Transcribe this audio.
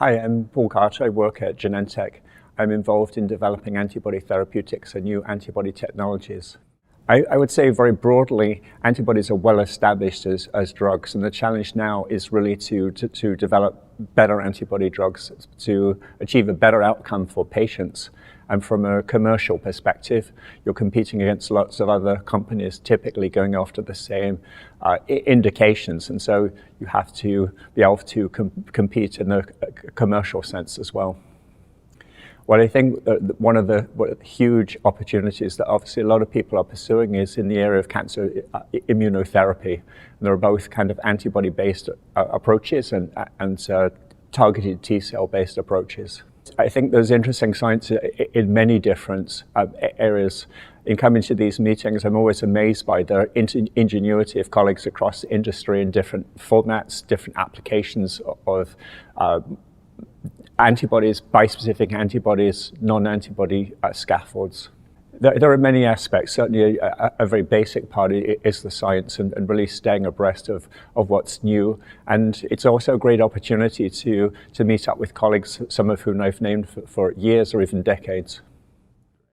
Hi, I'm Paul Carter. I work at Genentech. I'm involved in developing antibody therapeutics and new antibody technologies. I would say very broadly, antibodies are well established as drugs, and the challenge now is really to develop better antibody drugs to achieve a better outcome for patients. And from a commercial perspective, you're competing against lots of other companies typically going after the same indications, and so you have to be able to compete in a commercial sense as well. Well, I think one of the huge opportunities that obviously a lot of people are pursuing is in the area of cancer immunotherapy. And there are both kind of antibody-based approaches and targeted T-cell based approaches. I think there's interesting science in many different areas. In coming to these meetings, I'm always amazed by the ingenuity of colleagues across the industry in different formats, different applications of antibodies, bispecific antibodies, non-antibody scaffolds. There are many aspects. Certainly a very basic part is the science and really staying abreast of what's new. And it's also a great opportunity to meet up with colleagues, some of whom I've known for years or even decades.